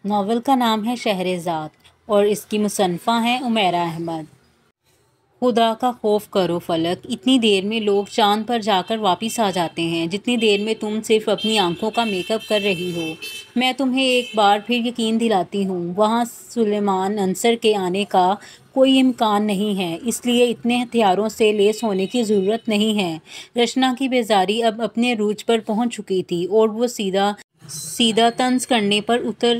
Novel کا نام ہے شہرزاد اور اس کی مصنفہ ہیں عمیرہ احمد۔ خدا کا خوف کرو فلک، اتنی دیر میں لوگ چاند پر جا کر واپس آ جاتے ہیں جتنی دیر میں تم صرف اپنی آنکھوں کا میک اپ کر رہی ہو۔ میں تمہیں ایک بار پھر یقین دلاتی ہوں، وہاں سلیمان انصر کے آنے کا کوئی امکان نہیں ہے، اس لیے اتنے ہتھیاروں سے لیس ہونے کی ضرورت نہیں ہے۔ رشنا کی بیزاری اب اپنے عروج پر پہنچ چکی تھی اور وہ سیدھا طنز کرنے پر اتر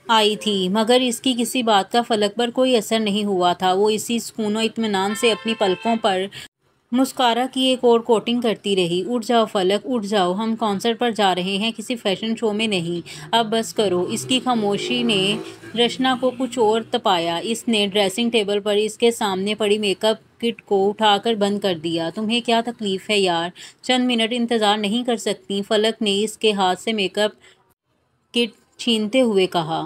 آئی تھی، مگر اس کی کسی بات کا فلک پر کوئی اثر نہیں ہوا تھا۔ وہ اسی سکون و اطمینان سے اپنی پلکوں پر مسکارا کی ایک اور کوٹنگ کرتی رہی۔ اٹھ جاؤ فلک، اٹھ جاؤ، ہم کنسرٹ پر جا رہے ہیں، کسی فیشن شو میں نہیں، اب بس کرو۔ اس کی خاموشی نے رشنا کو کچھ اور تپایا۔ اس نے ڈریسنگ ٹیبل پر اس کے سامنے پڑی میک اپ کٹ کو اٹھا کر بند کر دیا۔ تمہیں کیا تکلیف ہے یار، چند منٹ انتظار نہیں کر سکتی؟ فلک نے اس کے ہاتھ سے میک اپ کٹ چھینتے ہوئے کہا۔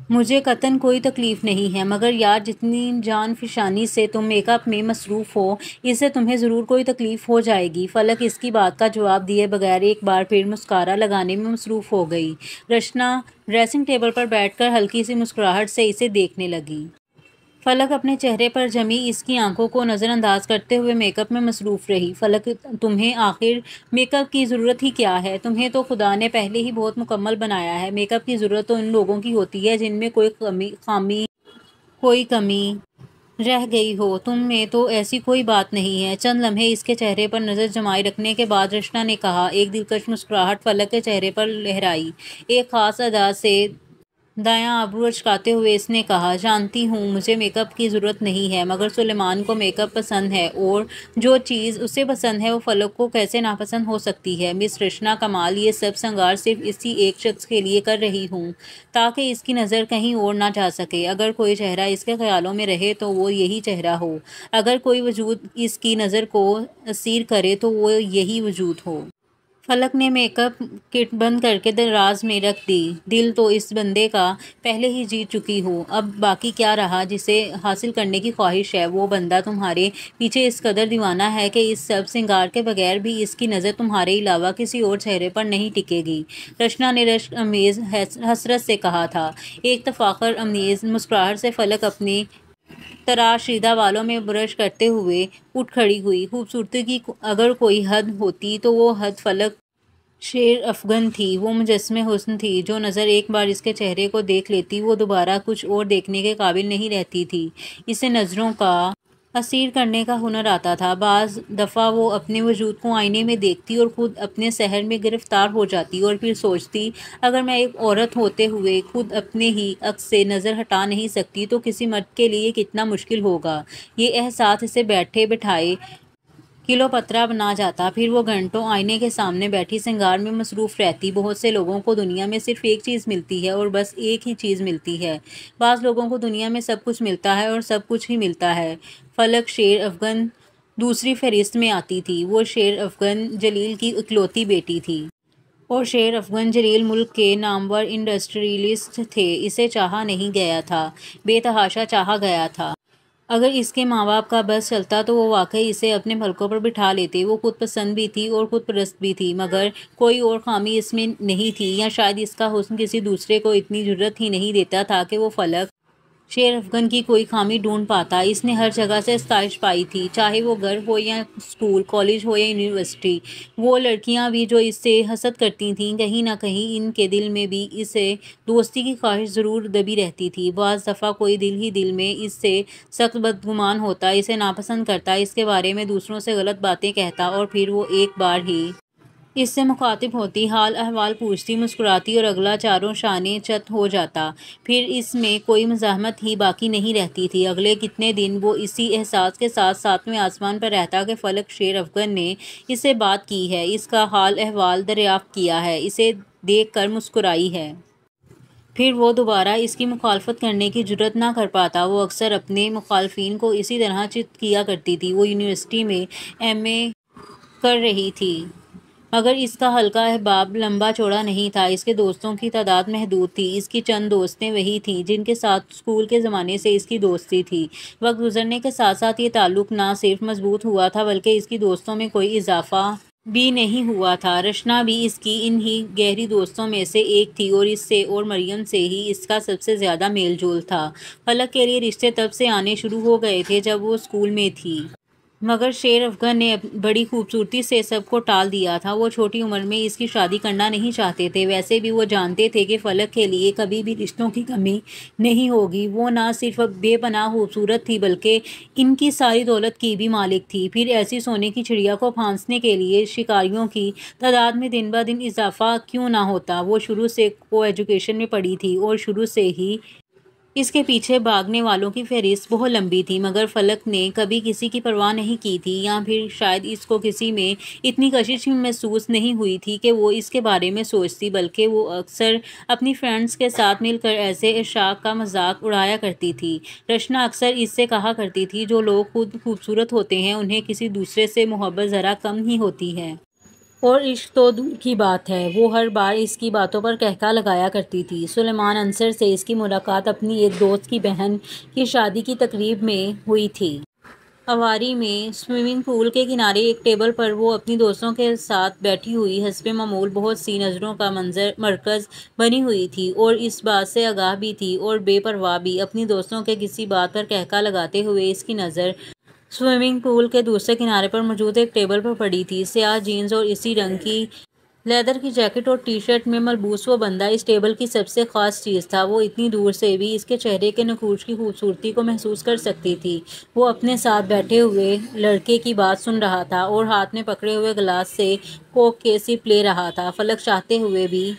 مجھے قطعاً کوئی تکلیف نہیں ہے، مگر یار جتنی جان فشانی سے تم میک اپ میں مصروف ہو، اس سے تمہیں ضرور کوئی تکلیف ہو جائے گی۔ فلک اس کی بات کا جواب دیے بغیر ایک بار پھر مسکارا لگانے میں مصروف ہو گئی۔ رشنا ڈریسنگ ٹیبل پر بیٹھ کر ہلکی سی مسکراہٹ سے اسے دیکھنے لگی۔ فلک اپنے چہرے پر جمی اس کی آنکھوں کو نظر انداز کرتے ہوئے میک اپ میں مصروف رہی۔ فلک، تمہیں آخر میک اپ کی ضرورت ہی کیا ہے؟ تمہیں تو خدا نے پہلے ہی بہت مکمل بنایا ہے۔ میک اپ کی ضرورت تو ان لوگوں کی ہوتی ہے جن میں کوئی کمی رہ گئی ہو، تم میں تو ایسی کوئی بات نہیں ہے۔ چند لمحے اس کے چہرے پر نظر جمائے رکھنے کے بعد رشنا نے کہا۔ ایک دلکش مسکراہٹ فلک کے چہرے پر لہرائی۔ ایک خاص ادا سے دایاں ابرو اچکاتے ہوئے اس نے کہا، جانتی ہوں مجھے میک اپ کی ضرورت نہیں ہے، مگر سلیمان کو میک اپ پسند ہے، اور جو چیز اسے پسند ہے وہ فلک کو کیسے ناپسند ہو سکتی ہے؟ مس رشنا کمال، یہ سب سنگار صرف اسی ایک شخص کے لیے کر رہی ہوں تاکہ اس کی نظر کہیں اور نہ جا سکے۔ اگر کوئی چہرہ اس کے خیالوں میں رہے تو وہ یہی چہرہ ہو، اگر کوئی وجود اس کی نظر کو اسیر کرے تو وہ یہی وجود ہو۔ فلک نے میک اپ کٹ بند کر کے دراز میں رکھ دی۔ دل تو اس بندے کا پہلے ہی جیت چکی ہوں، اب باقی کیا رہا جسے حاصل کرنے کی خواہش ہے؟ وہ بندہ تمہارے پیچھے اس قدر دیوانہ ہے کہ اس سب سنگار کے بغیر بھی اس کی نظر تمہارے علاوہ کسی اور چہرے پر نہیں ٹکے گی۔ رشنا نے رشک امیز حسرت سے کہا تھا۔ ایک تفاخر امیز مسکراہٹ سے فلک اپنے تراشیدہ بالوں میں برش کرتے ہوئے اٹھ کھڑی ہوئی۔ خوبصورتی کی اگر کوئی حد ہوتی تو وہ حد فلک شیر افغن تھی۔ وہ مجسمِ حسن تھی، جو نظر ایک بار اس کے چہرے کو دیکھ لیتی وہ دوبارہ کچھ اور دیکھنے کے قابل نہیں رہتی تھی۔ اسے نظروں کا اسیر کرنے کا ہنر آتا تھا۔ بعض دفعہ وہ اپنے وجود کو آئینے میں دیکھتی اور خود اپنے سحر میں گرفتار ہو جاتی اور پھر سوچتی، اگر میں ایک عورت ہوتے ہوئے خود اپنے ہی عکس سے نظر ہٹا نہیں سکتی تو کسی مرد کے لیے کتنا مشکل ہوگا۔ یہ احساس اسے بیٹھے بٹھائے کلو پترا بنا جاتا۔ پھر وہ گھنٹوں آئینے کے سامنے بیٹھی سنگار میں مصروف رہتی۔ بہت سے لوگوں کو دنیا میں صرف ایک چیز ملتی ہے اور بس ایک ہی چیز ملتی ہے۔ بعض لوگوں کو دنیا میں سب کچھ ملتا ہے اور سب کچھ ہی ملتا ہے۔ فلک شیر افغن دوسری فہرست میں آتی تھی۔ وہ شیر افغن جلیل کی اکلوتی بیٹی تھی، اور شیر افغن جلیل ملک کے نامور انڈسٹریلسٹ تھے۔ اسے چاہا نہیں گیا تھا، بے تحاشا چاہا گیا تھا۔ اگر اس کے ماں باپ کا بس چلتا تو وہ واقعی اسے اپنے پلکوں پر بٹھا لیتے۔ وہ خود پسند بھی تھی اور خود پرست بھی تھی، مگر کوئی اور خامی اس میں نہیں تھی، یا شاید اس کا حسن کسی دوسرے کو اتنی جرأت ہی نہیں دیتا تھا کہ وہ فلک شیر افغن کی کوئی خامی ڈھونڈ پاتا۔ اس نے ہر جگہ سے ستائش پائی تھی، چاہے وہ گھر ہو یا اسکول، کالج ہو یا یونیورسٹی۔ وہ لڑکیاں بھی جو اس سے حسد کرتی تھیں، کہیں نہ کہیں ان کے دل میں بھی اس سے دوستی کی خواہش ضرور دبی رہتی تھی۔ بعض دفعہ کوئی دل ہی دل میں اس سے سخت بدگمان ہوتا، اسے ناپسند کرتا، اس کے بارے میں دوسروں سے غلط باتیں کہتا، اور پھر وہ ایک بار ہی اس سے مخاطب ہوتی، حال احوال پوچھتی، مسکراتی اور اگلا چاروں شانے چت ہو جاتا۔ پھر اس میں کوئی مزاحمت ہی باقی نہیں رہتی تھی۔ اگلے کتنے دن وہ اسی احساس کے ساتھ ساتویں آسمان پر رہتا کہ فلک شیر افغن نے اس سے بات کی ہے، اس کا حال احوال دریافت کیا ہے، اسے دیکھ کر مسکرائی ہے۔ پھر وہ دوبارہ اس کی مخالفت کرنے کی جرأت نہ کر پاتا۔ وہ اکثر اپنے مخالفین کو اسی طرح چت کیا کرتی تھی۔ وہ یونیورسٹی میں ایم اے کر رہی تھی، مگر اس کا حلقہ احباب لمبا چوڑا نہیں تھا۔ اس کے دوستوں کی تعداد محدود تھی۔ اس کی چند دوستیں وہی تھیں جن کے ساتھ اسکول کے زمانے سے اس کی دوستی تھی۔ وقت گزرنے کے ساتھ ساتھ یہ تعلق نہ صرف مضبوط ہوا تھا بلکہ اس کی دوستوں میں کوئی اضافہ بھی نہیں ہوا تھا۔ رشنا بھی اس کی انہی گہری دوستوں میں سے ایک تھی اور اس سے اور مریم سے ہی اس کا سب سے زیادہ میل جول تھا۔ فلک کے لیے رشتے تب سے آنے شروع ہو گئے تھے جب وہ اسکول میں تھی، مگر شیر افغن نے بڑی خوبصورتی سے سب کو ٹال دیا تھا۔ وہ چھوٹی عمر میں اس کی شادی کرنا نہیں چاہتے تھے۔ ویسے بھی وہ جانتے تھے کہ فلک کے لیے کبھی بھی رشتوں کی کمی نہیں ہوگی۔ وہ نہ صرف بے پناہ خوبصورت تھی بلکہ ان کی ساری دولت کی بھی مالک تھی۔ پھر ایسی سونے کی چڑیا کو پھانسنے کے لیے شکاریوں کی تعداد میں دن بہ دن اضافہ کیوں نہ ہوتا۔ وہ شروع سے کو ایجوکیشن میں پڑھی تھی اور شروع سے ہی اس کے پیچھے بھاگنے والوں کی فہرست بہت لمبی تھی، مگر فلک نے کبھی کسی کی پرواہ نہیں کی تھی، یا پھر شاید اس کو کسی میں اتنی کشش محسوس نہیں ہوئی تھی کہ وہ اس کے بارے میں سوچتی، بلکہ وہ اکثر اپنی فرینڈز کے ساتھ مل کر ایسے اشاک کا مذاق اڑایا کرتی تھی۔ رشنا اکثر اس سے کہا کرتی تھی، جو لوگ خود خوبصورت ہوتے ہیں انہیں کسی دوسرے سے محبت ذرا کم ہی ہوتی ہے، اور عشق تو دور کی بات ہے۔ وہ ہر بار اس کی باتوں پر قہقہہ لگایا کرتی تھی۔ سلیمان انصر سے اس کی ملاقات اپنی ایک دوست کی بہن کی شادی کی تقریب میں ہوئی تھی۔ اواری میں سوئمنگ پول کے کنارے ایک ٹیبل پر وہ اپنی دوستوں کے ساتھ بیٹھی ہوئی حسب معمول بہت سی نظروں کا مرکز بنی ہوئی تھی، اور اس بات سے آگاہ بھی تھی اور بے پرواہ بھی۔ اپنی دوستوں کے کسی بات پر قہقہہ لگاتے ہوئے اس کی نظر سوئمنگ پول کے دوسرے کنارے پر موجود ایک ٹیبل پر پڑی تھی۔ سیاہ جینز اور اسی رنگ کی لیدر کی جیکٹ اور ٹی شرٹ میں ملبوس وہ بندہ اس ٹیبل کی سب سے خاص چیز تھا۔ وہ اتنی دور سے بھی اس کے چہرے کے نقوش کی خوبصورتی کو محسوس کر سکتی تھی۔ وہ اپنے ساتھ بیٹھے ہوئے لڑکے کی بات سن رہا تھا اور ہاتھ میں پکڑے ہوئے گلاس سے کوک کے سپ لے رہا تھا۔ فلک چاہتے ہوئے بھی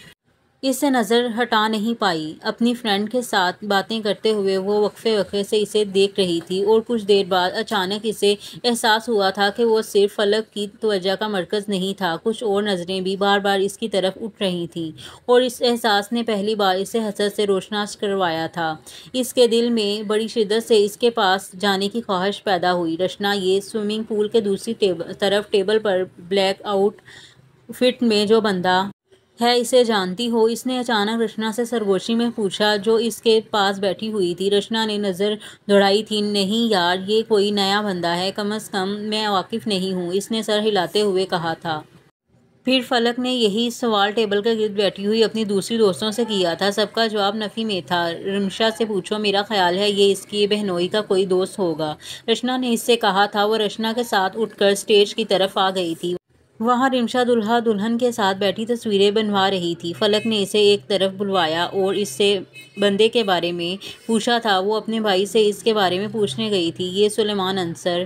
اس سے نظر ہٹا نہیں پائی۔ اپنی فرینڈ کے ساتھ باتیں کرتے ہوئے وہ وقفے وقفے سے اسے دیکھ رہی تھی، اور کچھ دیر بعد اچانک اسے احساس ہوا تھا کہ وہ صرف فلک کی توجہ کا مرکز نہیں تھا، کچھ اور نظریں بھی بار بار اس کی طرف اٹھ رہی تھیں، اور اس احساس نے پہلی بار اسے حسرت سے روشناس کروایا تھا۔ اس کے دل میں بڑی شدت سے اس کے پاس جانے کی خواہش پیدا ہوئی۔ رشنا یہ سوئمنگ پول کے دوسری طرف ٹیبل پر بلیک آؤٹ فٹ میں جو بندہ ہے اسے جانتی ہو؟ اس نے اچانک رشنا سے سرگوشی میں پوچھا، جو اس کے پاس بیٹھی ہوئی تھی۔ رشنا نے نظر دوڑائی تھی۔ نہیں یار، یہ کوئی نیا بندہ ہے، کم از کم میں واقف نہیں ہوں، اس نے سر ہلاتے ہوئے کہا تھا۔ پھر فلک نے یہی سوال ٹیبل کے گرد بیٹھی ہوئی اپنی دوسری دوستوں سے کیا تھا۔ سب کا جواب نفی میں تھا۔ رمشا سے پوچھو، میرا خیال ہے یہ اس کی بہنوئی کا کوئی دوست ہوگا، رشنا نے اس سے کہا تھا۔ وہ رشنا کے ساتھ اٹھ کر اسٹیج کی طرف آ گئی تھی۔ وہاں رمشا دولہا دلہن کے ساتھ بیٹھی تصویریں بنوا رہی تھی۔ فلک نے اسے ایک طرف بلوایا اور اس سے بندے کے بارے میں پوچھا تھا۔ وہ اپنے بھائی سے اس کے بارے میں پوچھنے گئی تھی۔ یہ سلیمان انصر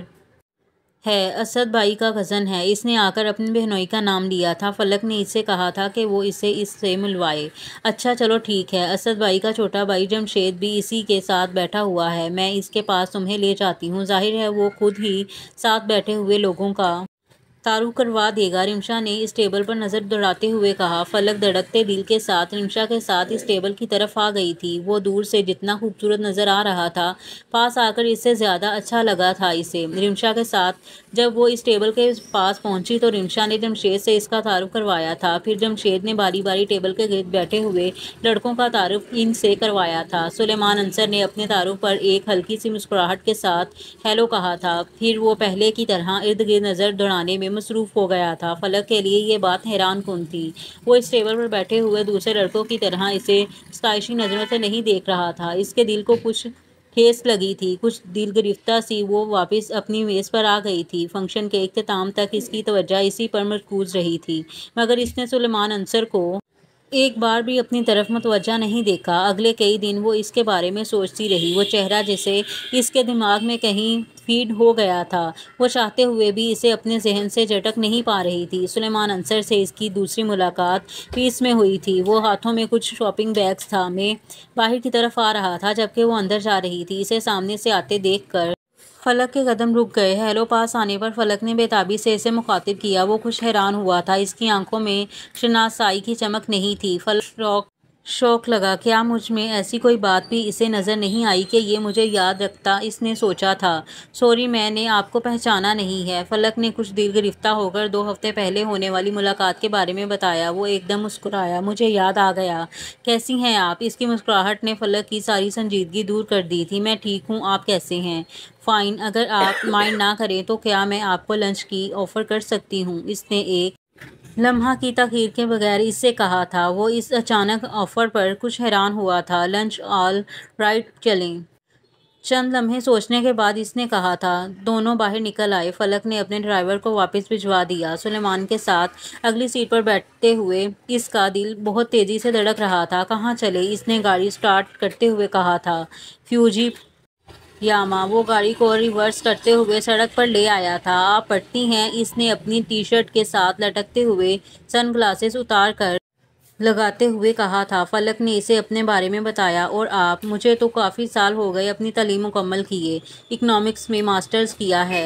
ہے، اسد بھائی کا کزن ہے، اس نے آ کر اپنی بہنوئی کا نام لیا تھا۔ فلک نے اس سے کہا تھا کہ وہ اسے اس سے ملوائے۔ اچھا چلو ٹھیک ہے، اسد بھائی کا چھوٹا بھائی جمشید بھی اسی کے ساتھ بیٹھا ہوا ہے، میں اس کے پاس تمہیں لے جاتی ہوں، ظاہر ہے وہ خود ہی ساتھ بیٹھے ہوئے لوگوں کا تعارف کروا دے گا، رمشا نے اس ٹیبل پر نظر دوڑاتے ہوئے کہا۔ فلک دھڑکتے دل کے ساتھ رمشا کے ساتھ اس ٹیبل کی طرف آ گئی تھی۔ وہ دور سے جتنا خوبصورت نظر آ رہا تھا، پاس آ کر اس سے زیادہ اچھا لگا تھا اسے۔ رمشا کے ساتھ جب وہ اس ٹیبل کے پاس پہنچی تو رمشا نے جمشید سے اس کا تعارف کروایا تھا، پھر جمشید نے باری باری ٹیبل کے گرد بیٹھے ہوئے لڑکوں کا تعارف ان سے کروایا تھا۔ سلیمان انصر نے اپنے تعارف پر ایک ہلکی سی مسکراہٹ کے ساتھ ہیلو کہا تھا، پھر وہ پہلے کی طرح ارد گرد نظر دوڑانے میں مصروف ہو گیا تھا۔ فلک کے لیے یہ بات حیران کن تھی۔ وہ اس ٹیبل پر بیٹھے ہوئے دوسرے لڑکوں کی طرح اسے ستائشی نظروں سے نہیں دیکھ رہا تھا۔ اس کے دل کو کچھ ٹھیس لگی تھی، کچھ دل گرفتہ سی۔ وہ واپس اپنی میز پر آ گئی تھی۔ فنکشن کے اختتام تک اس کی توجہ اسی پر مرکوز رہی تھی، مگر اس نے سلیمان انصر کو ایک بار بھی اپنی طرف متوجہ نہیں دیکھا۔ اگلے کئی دن وہ اس کے بارے میں سوچتی رہی، وہ چہرہ جسے اس کے دماغ میں کہیں فیڈ ہو گیا تھا، وہ چاہتے ہوئے بھی اسے اپنے ذہن سے جھٹک نہیں پا رہی تھی۔ سلیمان انصر سے اس کی دوسری ملاقات پیس میں ہوئی تھی۔ وہ ہاتھوں میں کچھ شاپنگ بیگز تھا میں باہر کی طرف آ رہا تھا جبکہ وہ اندر جا رہی تھی۔ اسے سامنے سے آتے دیکھ کر فلک کے قدم رک گئے۔ ہیلو پاس آنے پر فلک نے بے تابی سے اسے مخاطب کیا۔ وہ کچھ حیران ہوا تھا، اس کی آنکھوں میں شناسائی کی چمک نہیں تھی۔ فلک شوق لگا، کیا مجھ میں ایسی کوئی بات بھی اسے نظر نہیں آئی کہ یہ مجھے یاد رکھتا؟ اس نے سوچا تھا۔ سوری، میں نے آپ کو پہچانا نہیں ہے، فلک نے کچھ دل گرفتہ ہو کر 2 ہفتے پہلے ہونے والی ملاقات کے بارے میں بتایا۔ وہ ایک دم مسکرایا، مجھے یاد آ گیا، کیسی ہیں آپ؟ اس کی مسکراہٹ نے فلک کی ساری سنجیدگی دور کر دی تھی۔ میں ٹھیک ہوں، آپ کیسے ہیں؟ فائن، اگر آپ مائنڈ نہ کریں تو کیا میں آپ کو لنچ کی آفر کر سکتی ہوں؟ اس نے ایک لمحہ کی تاخیر کے بغیر اس سے کہا تھا۔ وہ اس اچانک آفر پر کچھ حیران ہوا تھا۔ لنچ آل رائٹ، چلیں؟ چند لمحے سوچنے کے بعد اس نے کہا تھا۔ دونوں باہر نکل آئے۔ فلک نے اپنے ڈرائیور کو واپس بھجوا دیا۔ سلیمان کے ساتھ اگلی سیٹ پر بیٹھتے ہوئے اس کا دل بہت تیزی سے دھڑک رہا تھا۔ کہاں چلے؟ اس نے گاڑی سٹارٹ کرتے ہوئے کہا تھا۔ فیوجی یاما۔ وہ گاڑی کو ریورس کرتے ہوئے سڑک پر لے آیا تھا۔ آپ پڑھتی ہیں؟ اس نے اپنی ٹی شرٹ کے ساتھ لٹکتے ہوئے سن گلاسز اتار کر لگاتے ہوئے کہا تھا۔ فلک نے اسے اپنے بارے میں بتایا۔ اور آپ؟ مجھے تو کافی سال ہو گئے اپنی تعلیم مکمل کیے۔ اکنامکس میں ماسٹرز کیا ہے۔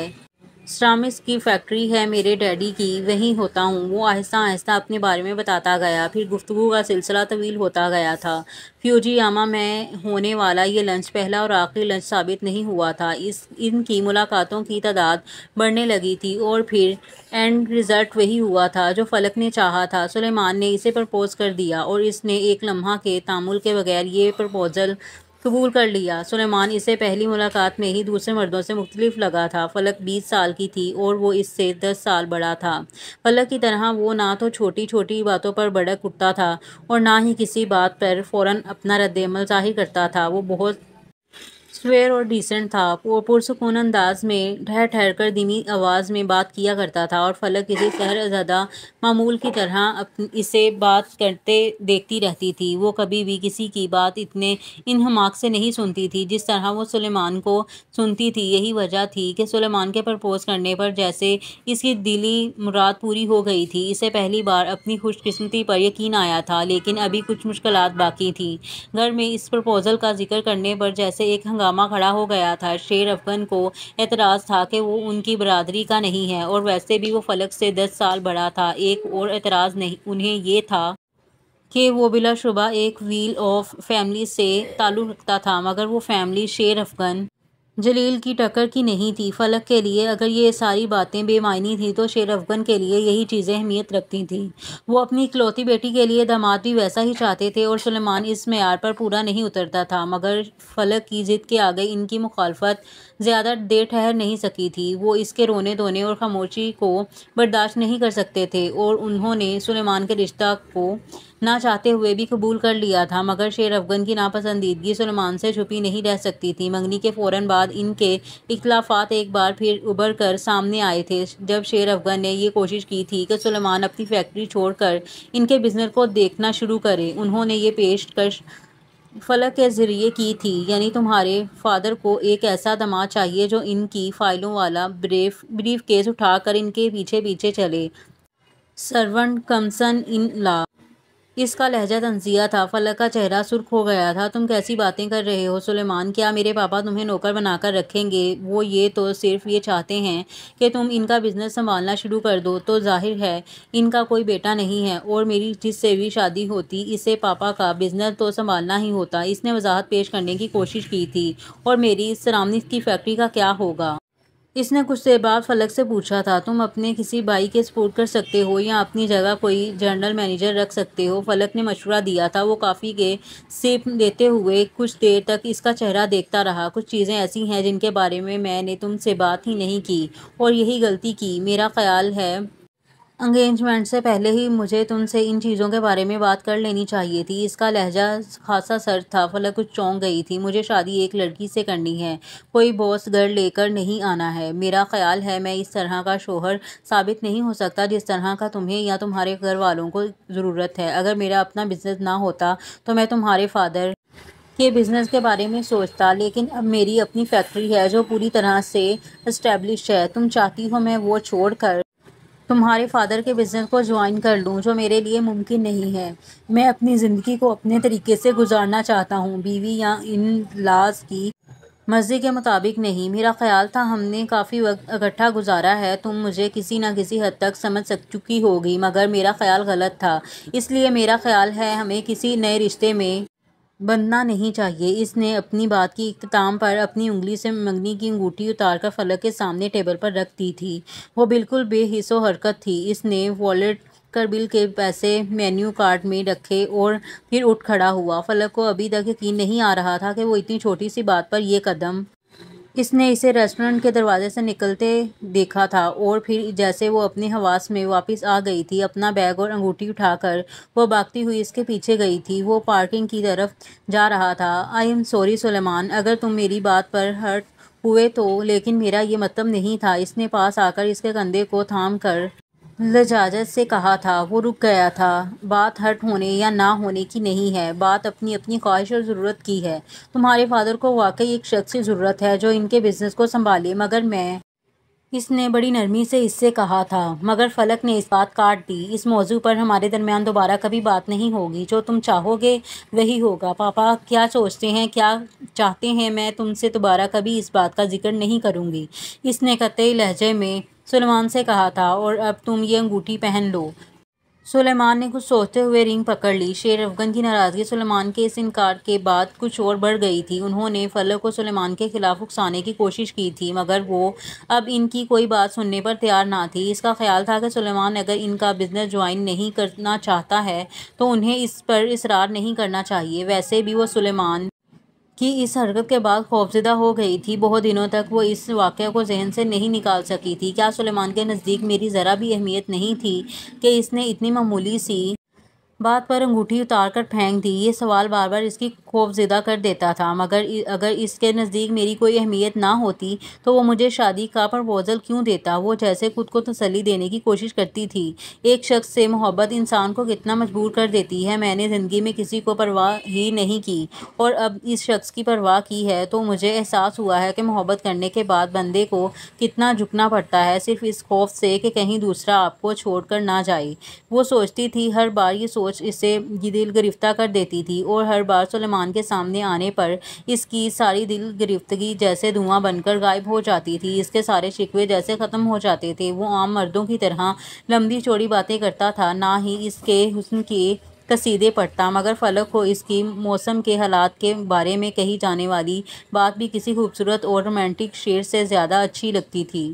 سیرامکس کی فیکٹری ہے میرے ڈیڈی کی، وہیں ہوتا ہوں۔ وہ آہستہ آہستہ اپنے بارے میں بتاتا گیا۔ پھر گفتگو کا سلسلہ طویل ہوتا گیا تھا۔ فیوجی یاما میں ہونے والا یہ لنچ پہلا اور آخری لنچ ثابت نہیں ہوا تھا۔ ان کی ملاقاتوں کی تعداد بڑھنے لگی تھی اور پھر اینڈ رزلٹ وہی ہوا تھا جو فلک نے چاہا تھا۔ سلیمان نے اسے پرپوز کر دیا اور اس نے ایک لمحہ کے تأمل کے بغیر یہ پرپوزل قبول کر لیا۔ سلیمان اسے پہلی ملاقات میں ہی دوسرے مردوں سے مختلف لگا تھا۔ فلک 20 سال کی تھی اور وہ اس سے 10 سال بڑا تھا۔ فلک کی طرح وہ نہ تو چھوٹی چھوٹی باتوں پر بھڑک اٹھتا تھا اور نہ ہی کسی بات پر فوراً اپنا رد عمل ظاہر کرتا تھا۔ وہ بہت سویر اور ڈیسنٹ تھا۔ وہ پرسکون انداز میں ٹھہر ٹھہر کر دھیمی آواز میں بات کیا کرتا تھا اور فلک کسی سحرزدہ معمول کی طرح اسے بات کرتے دیکھتی رہتی تھی۔ وہ کبھی بھی کسی کی بات اتنے انہماک سے نہیں سنتی تھی جس طرح وہ سلیمان کو سنتی تھی۔ یہی وجہ تھی کہ سلیمان کے پرپوز کرنے پر جیسے اس کی دلی مراد پوری ہو گئی تھی۔ اسے پہلی بار اپنی خوش قسمتی پر یقین آیا تھا، لیکن ابھی کچھ مشکلات باقی تھیں۔ گھر میں اس پرپوزل کا ذکر کرنے پر جیسے ایک ہنگامہ کھڑا ہو گیا تھا۔ شیر افغن کو اعتراض تھا کہ وہ ان کی برادری کا نہیں ہے اور ویسے بھی وہ فلک سے 10 سال بڑا تھا۔ ایک اور اعتراض انہیں یہ تھا کہ وہ بلا شبہ ایک ویل آف فیملی سے تعلق رکھتا تھا، مگر وہ فیملی شیر افغن جلیل کی ٹکر کی نہیں تھی۔ فلک کے لیے اگر یہ ساری باتیں بے معنی تھیں تو شیر افغن کے لیے یہی چیزیں اہمیت رکھتی تھیں۔ وہ اپنی اکلوتی بیٹی کے لیے داماد بھی ویسا ہی چاہتے تھے اور سلیمان اس معیار پر پورا نہیں اترتا تھا، مگر فلک کی ضد کے آگے ان کی مخالفت زیادہ دیر ٹھہر نہیں سکی تھی۔ وہ اس کے رونے دھونے اور خاموشی کو برداشت نہیں کر سکتے تھے اور انہوں نے سلیمان کے رشتہ کو نہ چاہتے ہوئے بھی قبول کر لیا تھا، مگر شیر افغن کی ناپسندیدگی سلیمان سے چھپی نہیں رہ سکتی تھی۔ منگنی کے فوراً بعد ان کے اختلافات ایک بار پھر ابھر کر سامنے آئے تھے جب شیر افغن نے یہ کوشش کی تھی کہ سلیمان اپنی فیکٹری چھوڑ کر ان کے بزنس کو دیکھنا شروع کرے۔ انہوں نے یہ پیشکش فلک کے ذریعے کی تھی، یعنی تمہارے فادر کو ایک ایسا داماد چاہیے جو ان کی فائلوں والا بریف کیس اٹھا کر ان کے پیچھے پیچھے چلے۔ سرونٹ کمسن ان لا۔ اس کا لہجہ طنزیہ تھا۔ فلک کا چہرہ سرخ ہو گیا تھا۔ تم کیسی باتیں کر رہے ہو سلیمان؟ کیا میرے پاپا تمہیں نوکر بنا کر رکھیں گے؟ وہ یہ تو صرف یہ چاہتے ہیں کہ تم ان کا بزنس سنبھالنا شروع کر دو۔ تو ظاہر ہے ان کا کوئی بیٹا نہیں ہے اور میری جس سے بھی شادی ہوتی اسے پاپا کا بزنس تو سنبھالنا ہی ہوتا۔ اس نے وضاحت پیش کرنے کی کوشش کی تھی۔ اور میری سیرامکس کی فیکٹری کا کیا ہوگا؟ اس نے کچھ دیر بعد فلک سے پوچھا تھا۔ تم اپنے کسی بھائی کے سپرد کر سکتے ہو یا اپنی جگہ کوئی جنرل مینیجر رکھ سکتے ہو۔ فلک نے مشورہ دیا تھا۔ وہ کافی کے سپ لیتے ہوئے کچھ دیر تک اس کا چہرہ دیکھتا رہا۔ کچھ چیزیں ایسی ہیں جن کے بارے میں نے تم سے بات ہی نہیں کی اور یہی غلطی کی۔ میرا خیال ہے انگیجمنٹ سے پہلے ہی مجھے تم سے ان چیزوں کے بارے میں بات کر لینی چاہیے تھی۔ اس کا لہجہ خاصا سرد تھا۔ فلک کچھ چونک گئی تھی۔ مجھے شادی ایک لڑکی سے کرنی ہے، کوئی باس گرل لے کر نہیں آنا ہے۔ میرا خیال ہے میں اس طرح کا شوہر ثابت نہیں ہو سکتا جس طرح کا تمہیں یا تمہارے گھر والوں کو ضرورت ہے۔ اگر میرا اپنا بزنس نہ ہوتا تو میں تمہارے فادر کے بزنس کے بارے میں سوچتا، لیکن اب میری اپنی فیکٹری ہے جو پوری طرح سے اسٹیبلش ہے۔ تم چاہتی ہو میں وہ چھوڑ کر تمہارے فادر کے بزنس کو جوائن کر لوں، جو میرے لیے ممکن نہیں ہے۔ میں اپنی زندگی کو اپنے طریقے سے گزارنا چاہتا ہوں، بیوی یا ان لاز کی مرضی کے مطابق نہیں۔ میرا خیال تھا ہم نے کافی وقت اکٹھا گزارا ہے، تم مجھے کسی نہ کسی حد تک سمجھ چکی ہوگی، مگر میرا خیال غلط تھا۔ اس لیے میرا خیال ہے ہمیں کسی نئے رشتے میں بندھنا نہیں چاہیے۔ اس نے اپنی بات کی اختتام پر اپنی انگلی سے منگنی کی انگوٹھی اتار کر فلک کے سامنے ٹیبل پر رکھ دی تھی۔ وہ بالکل بے حس و حرکت تھی۔ اس نے والیٹ کر بل کے پیسے مینیو کارڈ میں رکھے اور پھر اٹھ کھڑا ہوا۔ فلک کو ابھی تک یقین نہیں آ رہا تھا کہ وہ اتنی چھوٹی سی بات پر یہ قدم اس نے اسے ریسٹورانٹ کے دروازے سے نکلتے دیکھا تھا اور پھر جیسے وہ اپنے حواس میں واپس آ گئی تھی، اپنا بیگ اور انگوٹھی اٹھا کر وہ بھاگتی ہوئی اس کے پیچھے گئی تھی۔ وہ پارکنگ کی طرف جا رہا تھا۔ "آئی ایم سوری سلیمان، اگر تم میری بات پر ہرٹ ہوئے تو، لیکن میرا یہ مطلب نہیں تھا۔" اس نے پاس آ کر اس کے کندھے کو تھام کر لجاجت سے کہا تھا۔ وہ رک گیا تھا۔ "بات ہرٹ ہونے یا نہ ہونے کی نہیں ہے، بات اپنی اپنی خواہش اور ضرورت کی ہے۔ تمہارے فادر کو واقعی ایک شخص کی ضرورت ہے جو ان کے بزنس کو سنبھالے، مگر میں..." اس نے بڑی نرمی سے اس سے کہا تھا۔ مگر فلک نے اس بات کاٹ دی۔ "اس موضوع پر ہمارے درمیان دوبارہ کبھی بات نہیں ہوگی۔ جو تم چاہو گے وہی ہوگا۔ پاپا کیا سوچتے ہیں، کیا چاہتے ہیں، میں تم سے دوبارہ کبھی اس بات کا ذکر نہیں کروں گی۔" اس نے قطعی لہجے میں سلیمان سے کہا تھا۔ "اور اب تم یہ انگوٹھی پہن لو۔" سلیمان نے کچھ سوچتے ہوئے رنگ پکڑ لی۔ شیر افگن کی ناراضگی سلیمان کے اس انکار کے بعد کچھ اور بڑھ گئی تھی۔ انہوں نے فلک کو سلیمان کے خلاف اکسانے کی کوشش کی تھی، مگر وہ اب ان کی کوئی بات سننے پر تیار نہ تھی۔ اس کا خیال تھا کہ سلیمان اگر ان کا بزنس جوائن نہیں کرنا چاہتا ہے تو انہیں اس پر اصرار نہیں کرنا چاہیے۔ ویسے بھی وہ سلیمان کی اس حرکت کے بعد خوفزدہ ہو گئی تھی۔ بہت دنوں تک وہ اس واقعہ کو ذہن سے نہیں نکال سکی تھی۔ کیا سلیمان کے نزدیک میری ذرا بھی اہمیت نہیں تھی کہ اس نے اتنی معمولی سی بات پر انگوٹھی اتار کر پھینک دی؟ یہ سوال بار بار اس کی خوفزدہ کر دیتا تھا۔ مگر اگر اس کے نزدیک میری کوئی اہمیت نہ ہوتی تو وہ مجھے شادی کا پرپوزل کیوں دیتا؟ وہ جیسے خود کو تسلی دینے کی کوشش کرتی تھی۔ ایک شخص سے محبت انسان کو کتنا مجبور کر دیتی ہے۔ میں نے زندگی میں کسی کو پرواہ ہی نہیں کی، اور اب اس شخص کی پرواہ کی ہے تو مجھے احساس ہوا ہے کہ محبت کرنے کے بعد بندے کو کتنا جھکنا پڑتا ہے، صرف اس خوف سے کہ کہیں دوسرا آپ کو چھوڑ کر نہ جائے۔ وہ سوچتی تھی، ہر بار یہ سوچ اسے دل گرفتہ کر دیتی تھی، اور ہر بار سلیمان کے سامنے آنے پر اس کی ساری دل گرفتگی جیسے دھواں بن کر غائب ہو جاتی تھی۔ اس کے سارے شکوے جیسے ختم ہو جاتے تھے۔ وہ عام مردوں کی طرح لمبی چوڑی باتیں کرتا تھا، نہ ہی اس کے حسن کے قصیدے پڑھتا، مگر فلک کو اس کی موسم کے حالات کے بارے میں کہی جانے والی بات بھی کسی خوبصورت اور رومانٹک شعر سے زیادہ اچھی لگتی تھی۔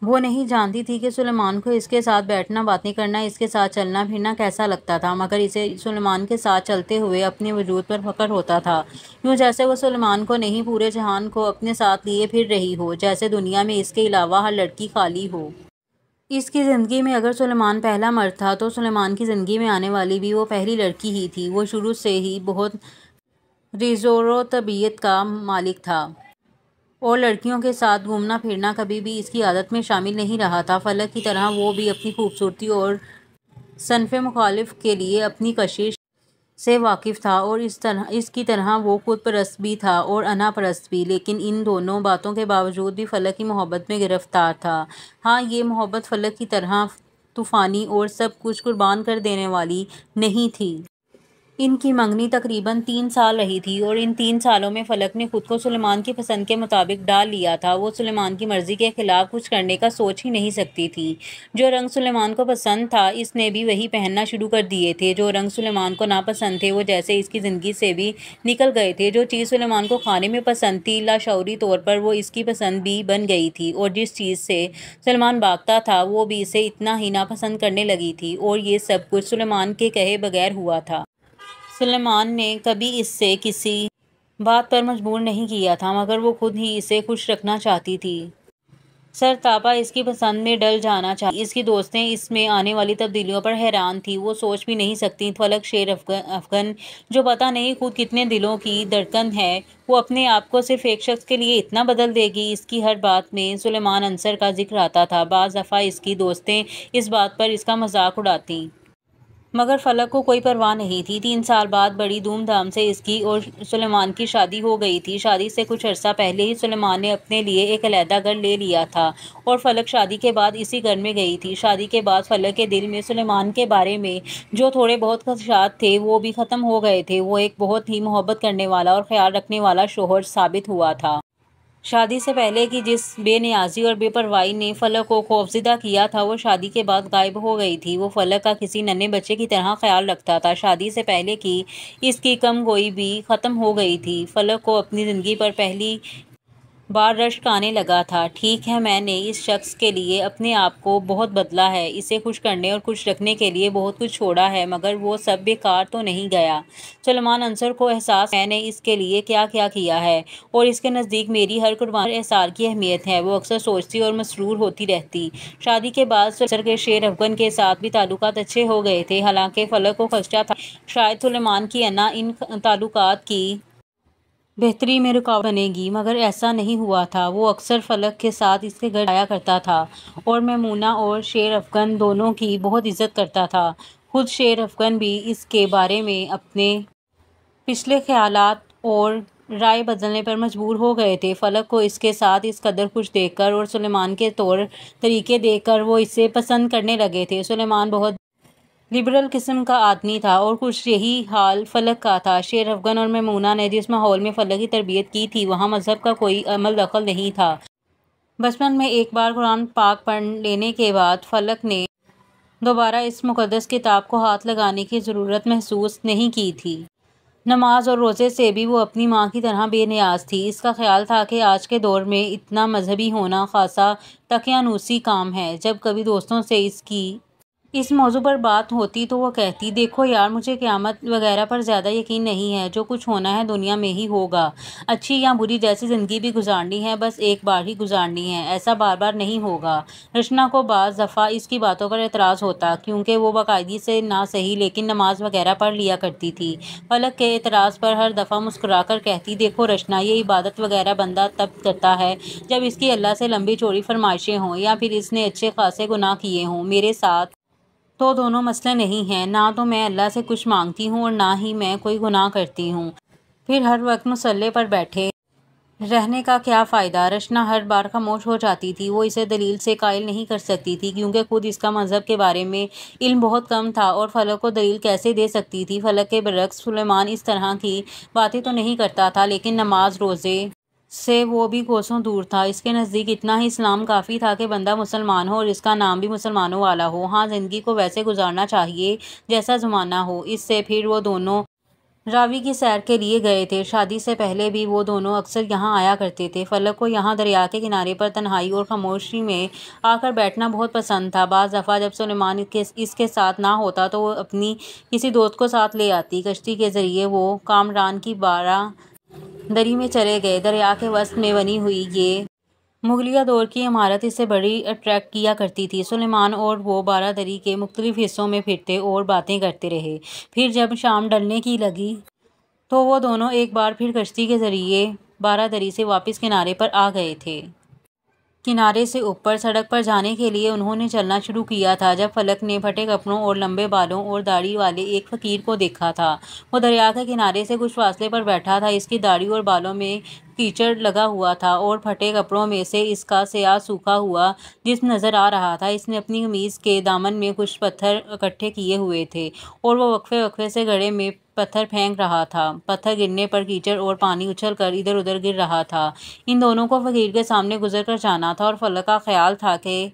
وہ نہیں جانتی تھی کہ سلیمان کو اس کے ساتھ بیٹھنا، باتیں کرنا، اس کے ساتھ چلنا پھرنا کیسا لگتا تھا، مگر اسے سلیمان کے ساتھ چلتے ہوئے اپنے وجود پر فخر ہوتا تھا، یوں جیسے وہ سلیمان کو نہیں پورے جہان کو اپنے ساتھ لیے پھر رہی ہو، جیسے دنیا میں اس کے علاوہ ہر لڑکی خالی ہو۔ اس کی زندگی میں اگر سلیمان پہلا مرد تھا تو سلیمان کی زندگی میں آنے والی بھی وہ پہلی لڑکی ہی تھی۔ وہ شروع سے ہی بہت ریزورو طبیعت کا مالک تھا، اور لڑکیوں کے ساتھ گھومنا پھرنا کبھی بھی اس کی عادت میں شامل نہیں رہا تھا۔ فلک کی طرح وہ بھی اپنی خوبصورتی اور صنف مخالف کے لیے اپنی کشش سے واقف تھا، اور اس کی طرح وہ خود پرست بھی تھا اور انا پرست بھی، لیکن ان دونوں باتوں کے باوجود بھی فلک کی محبت میں گرفتار تھا۔ ہاں، یہ محبت فلک کی طرح طوفانی اور سب کچھ قربان کر دینے والی نہیں تھی۔ ان کی منگنی تقریباً 3 سال رہی تھی، اور ان 3 سالوں میں فلک نے خود کو سلیمان کی پسند کے مطابق ڈال لیا تھا۔ وہ سلیمان کی مرضی کے خلاف کچھ کرنے کا سوچ ہی نہیں سکتی تھی۔ جو رنگ سلیمان کو پسند تھا اس نے بھی وہی پہننا شروع کر دیے تھے۔ جو رنگ سلیمان کو ناپسند تھے وہ جیسے اس کی زندگی سے بھی نکل گئے تھے۔ جو چیز سلیمان کو کھانے میں پسند تھی، لاشعوری طور پر وہ اس کی پسند بھی بن گئی تھی، اور جس چیز سے سلیمان بھاگتا تھا وہ بھی اسے اتنا ہی ناپسند کرنے لگی تھی، اور یہ سب کچھ سلیمان کے کہے بغیر ہوا تھا۔ سلیمان نے کبھی اس سے کسی بات پر مجبور نہیں کیا تھا، مگر وہ خود ہی اسے خوش رکھنا چاہتی تھی۔ سرتاپا اس کی پسند میں ڈل جانا چاہتی تھی۔ اس کی دوستیں اس میں آنے والی تبدیلیوں پر حیران تھیں۔ وہ سوچ بھی نہیں سکتی فلک شیر افگن، جو پتہ نہیں خود کتنے دلوں کی دھڑکن ہے، وہ اپنے آپ کو صرف ایک شخص کے لیے اتنا بدل دے گی۔ اس کی ہر بات میں سلیمان عنصر کا ذکر آتا تھا۔ بعض دفعہ اس کی دوستیں اس بات پر اس کا مذاق اڑاتیں، مگر فلک کو کوئی پرواہ نہیں تھی۔ 3 سال بعد بڑی دھوم دھام سے اس کی اور سلیمان کی شادی ہو گئی تھی۔ شادی سے کچھ عرصہ پہلے ہی سلیمان نے اپنے لیے ایک علیحدہ گھر لے لیا تھا، اور فلک شادی کے بعد اسی گھر میں گئی تھی۔ شادی کے بعد فلک کے دل میں سلیمان کے بارے میں جو تھوڑے بہت خدشات تھے وہ بھی ختم ہو گئے تھے۔ وہ ایک بہت ہی محبت کرنے والا اور خیال رکھنے والا شوہر ثابت ہوا تھا۔ شادی سے پہلے کی جس بے نیازی اور بے پرواہی نے فلک کو خوفزدہ کیا تھا وہ شادی کے بعد غائب ہو گئی تھی۔ وہ فلک کا کسی ننھے بچے کی طرح خیال رکھتا تھا۔ شادی سے پہلے کی اس کی کم گوئی بھی ختم ہو گئی تھی۔ فلک کو اپنی زندگی پر پہلی بار رشک آنے لگا تھا۔ ٹھیک ہے، میں نے اس شخص کے لیے اپنے آپ کو بہت بدلا ہے، اسے خوش کرنے اور خوش رکھنے کے لیے بہت کچھ چھوڑا ہے، مگر وہ سب بیکار تو نہیں گیا۔ سلیمان عنصر کو احساس میں نے اس کے لیے کیا کیا کیا ہے اور اس کے نزدیک میری ہر قربانی اور احسان کی اہمیت ہے۔ وہ اکثر سوچتی اور مسرور ہوتی رہتی۔ شادی کے بعد سلیمان کے شیر افگن کے ساتھ بھی تعلقات اچھے ہو گئے تھے، حالانکہ فلک کو خدشہ تھا کہ شاید سلیمان کی انا ان تعلقات کی بہتری میں رکاوٹ بنے گی، مگر ایسا نہیں ہوا تھا۔ وہ اکثر فلک کے ساتھ اس کے گھر جایا کرتا تھا اور میمونہ اور شیر افگن دونوں کی بہت عزت کرتا تھا۔ خود شیر افگن بھی اس کے بارے میں اپنے پچھلے خیالات اور رائے بدلنے پر مجبور ہو گئے تھے۔ فلک کو اس کے ساتھ اس قدر خوش دیکھ کر اور سلیمان کے طور طریقے دیکھ کر وہ اسے پسند کرنے لگے تھے۔ سلیمان بہت لبرل قسم کا آدمی تھا اور کچھ یہی حال فلک کا تھا۔ شیر افگن اور میمونہ نے جس ماحول میں فلک کی تربیت کی تھی، وہاں مذہب کا کوئی عمل دخل نہیں تھا۔ بچپن میں ایک بار قرآن پاک پڑھ لینے کے بعد فلک نے دوبارہ اس مقدس کتاب کو ہاتھ لگانے کی ضرورت محسوس نہیں کی تھی۔ نماز اور روزے سے بھی وہ اپنی ماں کی طرح بے نیاز تھی۔ اس کا خیال تھا کہ آج کے دور میں اتنا مذہبی ہونا خاصا تقیانوسی کام ہے۔ جب کبھی دوستوں سے اس موضوع پر بات ہوتی تو وہ کہتی، دیکھو یار، مجھے قیامت وغیرہ پر زیادہ یقین نہیں ہے، جو کچھ ہونا ہے دنیا میں ہی ہوگا، اچھی یا بری جیسی زندگی بھی گزارنی ہے، بس ایک بار ہی گزارنی ہے، ایسا بار بار نہیں ہوگا۔ رشنا کو بعض دفعہ اس کی باتوں پر اعتراض ہوتا، کیونکہ وہ باقاعدگی سے نہ صحیح لیکن نماز وغیرہ پڑھ لیا کرتی تھی۔ فلک کے اعتراض پر ہر دفعہ مسکرا کر کہتی، دیکھو رشنا، یہ عبادت وغیرہ بندہ تب کرتا ہے جب اس کی اللہ سے لمبی چوڑی فرمائشیں ہوں یا پھر اس نے اچھے خاصے گناہ کیے ہوں۔ میرے ساتھ تو دونوں مسئلے نہیں ہیں، نہ تو میں اللہ سے کچھ مانگتی ہوں اور نہ ہی میں کوئی گناہ کرتی ہوں، پھر ہر وقت مصلے پر بیٹھے رہنے کا کیا فائدہ؟ رشنا ہر بار خاموش ہو جاتی تھی۔ وہ اسے دلیل سے قائل نہیں کر سکتی تھی، کیونکہ خود اس کا مذہب کے بارے میں علم بہت کم تھا اور فلک کو دلیل کیسے دے سکتی تھی؟ فلک کے برعکس سلیمان اس طرح کی باتیں تو نہیں کرتا تھا، لیکن نماز روزے سے وہ بھی کوسوں دور تھا۔ اس کے نزدیک اتنا ہی اسلام کافی تھا کہ بندہ مسلمان ہو اور اس کا نام بھی مسلمانوں والا ہو۔ ہاں، زندگی کو ویسے گزارنا چاہیے جیسا زمانہ ہو۔ اس سے پھر وہ دونوں راوی کی سیر کے لیے گئے تھے۔ شادی سے پہلے بھی وہ دونوں اکثر یہاں آیا کرتے تھے۔ فلک کو یہاں دریا کے کنارے پر تنہائی اور خاموشی میں آ کر بیٹھنا بہت پسند تھا۔ بعض دفعہ جب سلیمان اس کے ساتھ نہ ہوتا تو وہ اپنی کسی دوست کو ساتھ لے آتی۔ کشتی کے ذریعے وہ کامران کی بارہ دری میں چلے گئے۔ دریا کے وسط میں بنی ہوئی یہ مغلیہ دور کی عمارت اسے بڑی اٹریکٹ کیا کرتی تھی۔ سلیمان اور وہ بارہ دری کے مختلف حصوں میں پھرتے اور باتیں کرتے رہے۔ پھر جب شام ڈھلنے کی لگی تو وہ دونوں ایک بار پھر کشتی کے ذریعے بارہ دری سے واپس کنارے پر آ گئے تھے۔ کنارے سے اوپر سڑک پر جانے کے لیے انہوں نے چلنا شروع کیا تھا جب فلک نے پھٹے کپڑوں اور لمبے بالوں اور داڑھی والے ایک فقیر کو دیکھا تھا۔ وہ دریا کے کنارے سے کچھ فاصلے پر بیٹھا تھا۔ اس کی داڑھی اور بالوں میں کیچڑ لگا ہوا تھا اور پھٹے کپڑوں میں سے اس کا سیاہ سوکھا ہوا جسم نظر آ رہا تھا۔ اس نے اپنی قمیض کے دامن میں کچھ پتھر اکٹھے کیے ہوئے تھے اور وہ وقفے وقفے سے گڑھے میں پتھر پھینک رہا تھا۔ پتھر گرنے پر کیچڑ اور پانی اچھل کر ادھر ادھر گر رہا تھا۔ ان دونوں کو فقیر کے سامنے گزر کر جانا تھا اور فلک کا خیال تھا کہ